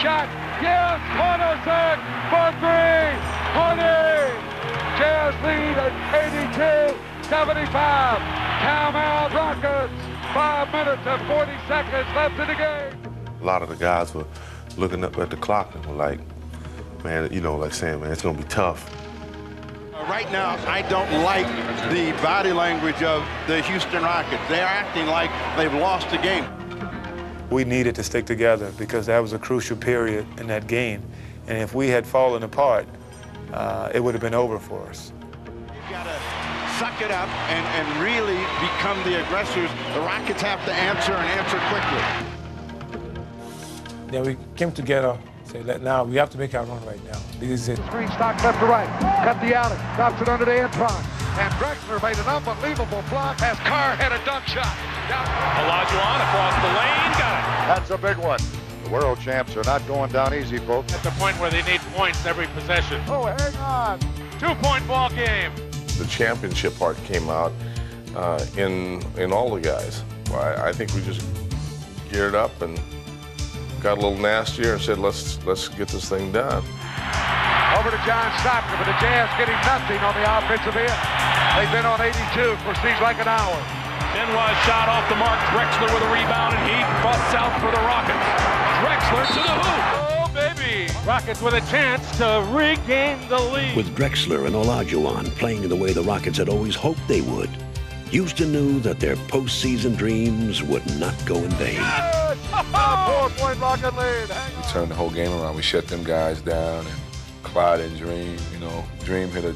shot. Yes, 106 for three. 20. Jazz lead at 82-75. Timeout Rockets. 5 minutes and 40 seconds left in the game. A lot of the guys were looking up at the clock and were like, man, you know, like saying, man, it's going to be tough. Right now, I don't like the body language of the Houston Rockets. They're acting like they've lost the game. We needed to stick together because that was a crucial period in that game. And if we had fallen apart, it would have been over for us. You've got to suck it up and really become the aggressors. The Rockets have to answer and answer quickly. Then we came together, said, now we have to make our run right now. This is it. Screen stock left to right. Cut the alley. Drops it under the Antron. And Drexler made an unbelievable block as Carr had a dunk shot. Olajuwon across the lane. Got it. That's a big one. The world champs are not going down easy, folks. At the point where they need points every possession. Oh, hang on. 2-point ball game. The championship part came out in all the guys. I think we just geared up and got a little nastier and said, let's get this thing done. Over to John Stockton, but the Jazz getting nothing on the offensive end. They've been on 82 for seems like an hour. Benoit shot off the mark. Drexler with a rebound, and he busts out for the Rockets. Drexler to the hoop. Oh, baby. Rockets with a chance to regain the lead. With Drexler and Olajuwon playing the way the Rockets had always hoped they would, Houston knew that their postseason dreams would not go in vain. 4-point Rocket lead. We turned the whole game around. We shut them guys down, and Clyde and Dream, you know, Dream hit a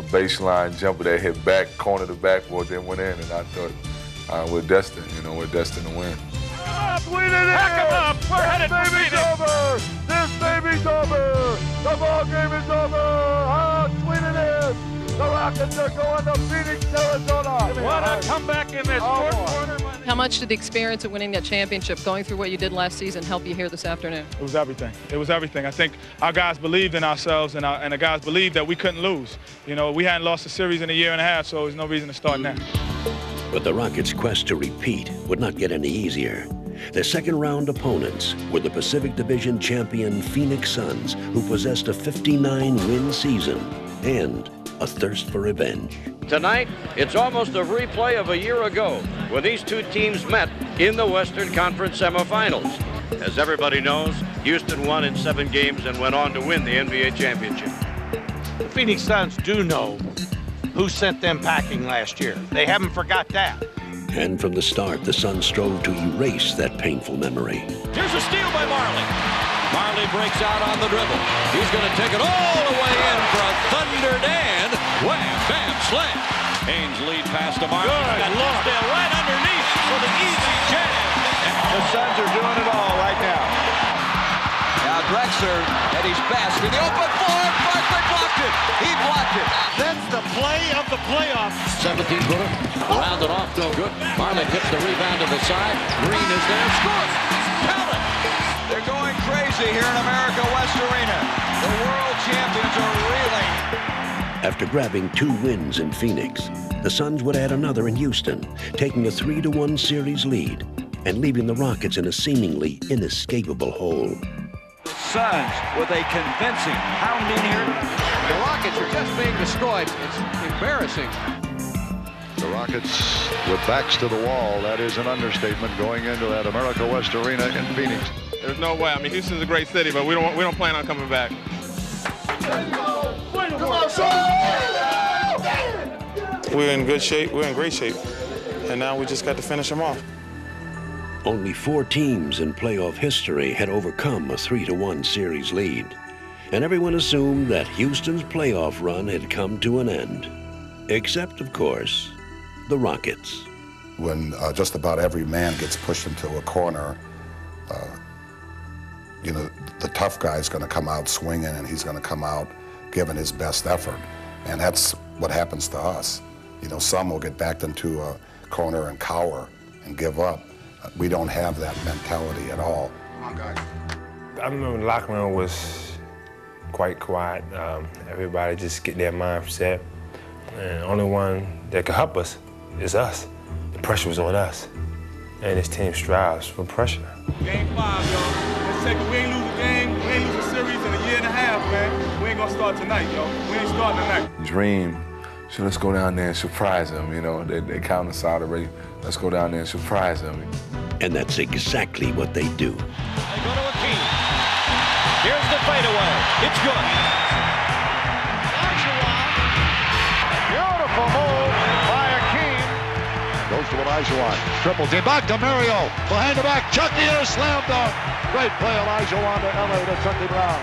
baseline jumper that hit back, corner to backboard, then went in, and I thought we're destined, you know, we're destined to win. Pack 'em up. We're headed for Phoenix. This baby's over. The ball game is over. How sweet it is. The Rockets are going to Phoenix, Arizona. What a comeback in this fourth quarter. How much did the experience of winning that championship, going through what you did last season, help you here this afternoon? It was everything. It was everything. I think our guys believed in ourselves, and the guys believed that we couldn't lose. You know, we hadn't lost a series in a year and a half, so there's no reason to start now. But the Rockets' quest to repeat would not get any easier. Their second-round opponents were the Pacific Division champion Phoenix Suns, who possessed a 59-win season and a thirst for revenge. Tonight, it's almost a replay of a year ago when these two teams met in the Western Conference semifinals. As everybody knows, Houston won in 7 games and went on to win the NBA championship. The Phoenix Suns do know who sent them packing last year. They haven't forgot that. And from the start, the Suns strove to erase that painful memory. Here's a steal by Marley. Marley breaks out on the dribble. He's going to take it all the way in for a thunder Dan. Wham, bam, slam. Haynes lead pass to Marley. Got Lonsdale right underneath for the easy jam. The Suns are doing it all right now. Now Drexler at his best in the open floor. Barkley blocked it. He blocked it. That's the play of the playoffs. 17-footer. Rounded off, no good. Marley gets the rebound to the side. Green is there. Scores. Count it. They're going crazy here in America West Arena. The world champions are reeling. After grabbing 2 wins in Phoenix, the Suns would add another in Houston, taking a 3-1 series lead and leaving the Rockets in a seemingly inescapable hole. The Suns with a convincing pound in here. The Rockets are just being destroyed. It's embarrassing. The Rockets with backs to the wall. That is an understatement going into that America West Arena in Phoenix. There's no way. I mean, Houston's a great city, but we don't plan on coming back. We're in good shape. We're in great shape. And now we just got to finish them off. Only 4 teams in playoff history had overcome a 3-1 series lead. And everyone assumed that Houston's playoff run had come to an end. Except, of course, the Rockets. When just about every man gets pushed into a corner, you know, the tough guy's going to come out swinging, and he's going to come out giving his best effort. And that's what happens to us. You know, some will get backed into a corner and cower and give up. We don't have that mentality at all. I remember the locker room was quite quiet. Everybody just get their mind set. And the only one that could help us is us. The pressure was on us. And this team strives for pressure. Game 5, y'all. Let's take it. We ain't lose the game. year and a half, man. We ain't gonna start tonight, yo. We ain't starting tonight. Dream. So let's go down there and surprise them, you know. They count us out already. Let's go down there and surprise them. And that's exactly what they do. They go to Akeem. Here's the fadeaway. It's good. Beautiful move by Akeem. Goes to Olajuwon. Triples in. Back to Mario. Behind the back. Chucky in a slam dunk. Great play, Olajuwon to L.A. to Chucky Brown.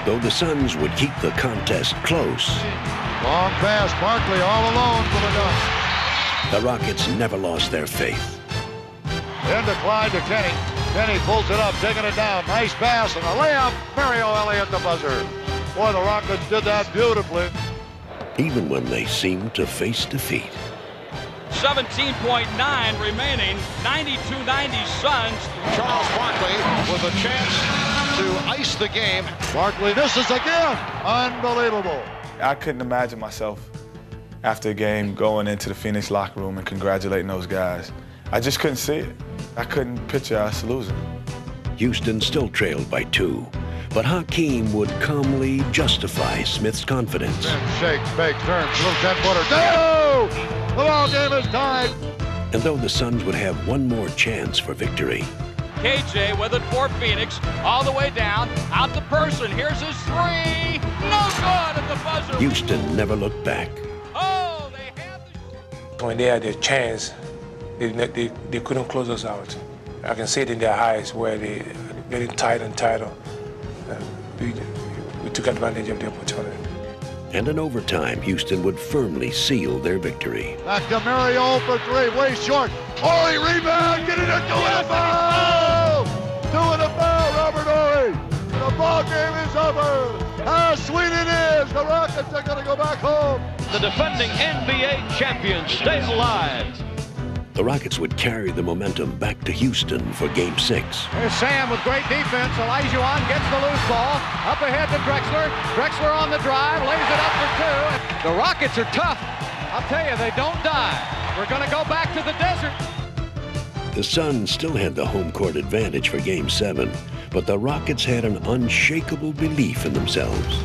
Though the Suns would keep the contest close, Long pass. Barkley all alone for the dunk. the Rockets never lost their faith. Into Clyde to Kenny. Kenny pulls it up, taking it down. Nice pass and a layup. Mario Elliott the buzzer. Boy, the Rockets did that beautifully. Even when they seemed to face defeat. 17.9 remaining. 92-90 Suns. Charles Barkley with a chance to ice the game. Barkley misses again. Unbelievable. I couldn't imagine myself after a game going into the Phoenix locker room and congratulating those guys. I just couldn't see it. I couldn't picture us losing. Houston still trailed by 2, but Hakeem would calmly justify Smith's confidence. Shakes, fakes, turns, little 10-footer. No! The ball game is tied. And though the Suns would have one more chance for victory, KJ with it for Phoenix. All the way down. Out the person. Here's his three. No good at the buzzer. Houston never looked back. Oh, they had the... When they had their chance, they couldn't close us out. I can see it in their eyes where they getting tighter and tighter. We took advantage of the opportunity. And in overtime, Houston would firmly seal their victory. Back to Mario for 3, way short. Horry rebound, get it into a foul! Doing a foul, Robert Horry. The ball game is over. How sweet it is. The Rockets are going to go back home. The defending NBA champions stay alive. The Rockets would carry the momentum back to Houston for Game 6. There's Sam with great defense. Olajuwon gets the loose ball. Up ahead to Drexler. Drexler on the drive, lays it up for 2. The Rockets are tough. I'll tell you, they don't die. We're going to go back to the desert. The Suns still had the home court advantage for Game 7, but the Rockets had an unshakable belief in themselves.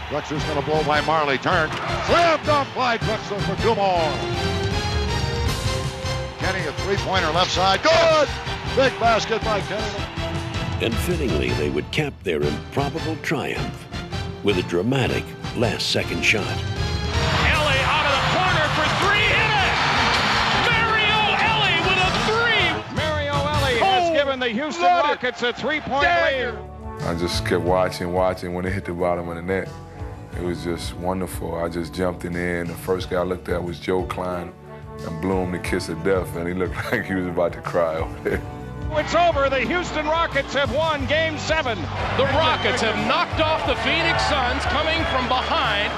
Drexler's going to blow by Marley. Turn. Slam dunk by Drexler for 2 more. Kenny, a three-pointer left side. Good! Big basket by Kenny. And fittingly, they would cap their improbable triumph with a dramatic last-second shot. Ellie out of the corner for 3. Hit it! Mario Ellie with a 3! Mario Ellie has given the Houston Rockets a 3-point lead. I just kept watching. When it hit the bottom of the net, it was just wonderful. I just jumped in there, and the first guy I looked at was Joe Klein, and blew him the kiss of death, and he looked like he was about to cry over there. It's over. The Houston Rockets have won Game 7. The Rockets have knocked off the Phoenix Suns, coming from behind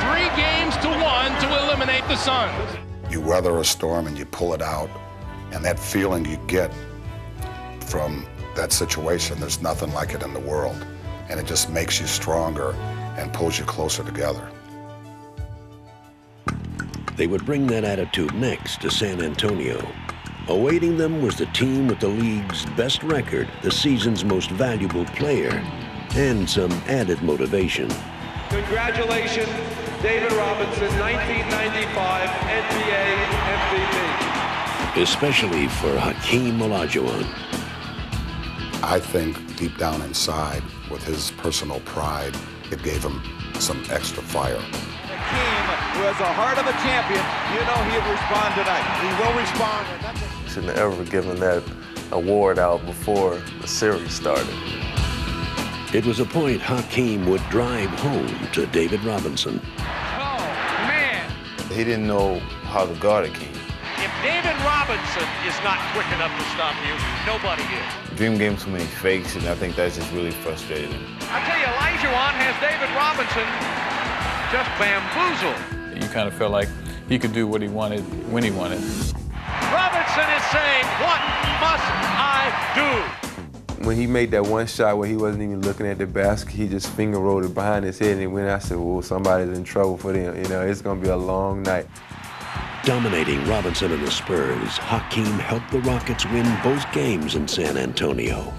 3-1 to eliminate the Suns. You weather a storm and you pull it out, and that feeling you get from that situation, there's nothing like it in the world. And it just makes you stronger and pulls you closer together. They would bring that attitude next to San Antonio. Awaiting them was the team with the league's best record, the season's most valuable player, and some added motivation. Congratulations, David Robinson, 1995 NBA MVP. Especially for Hakeem Olajuwon. I think deep down inside, with his personal pride, it gave him some extra fire. Hakeem, who has the heart of a champion, you know he'll respond tonight. He will respond. Shouldn't have ever given that award out before the series started. It was a point Hakeem would drive home to David Robinson. Oh, man. He didn't know how to guard a king. If David Robinson is not quick enough to stop you, nobody is. Dream gave him too many fakes, and I think that's just really frustrating. I tell you, Olajuwon has David Robinson just bamboozled. You kind of felt like he could do what he wanted when he wanted. Robinson is saying, what must I do? When he made that one shot where he wasn't even looking at the basket, he just finger rolled it behind his head, and he went, I said, well, somebody's in trouble for them. You know, it's going to be a long night. Dominating Robinson and the Spurs, Hakeem helped the Rockets win both games in San Antonio.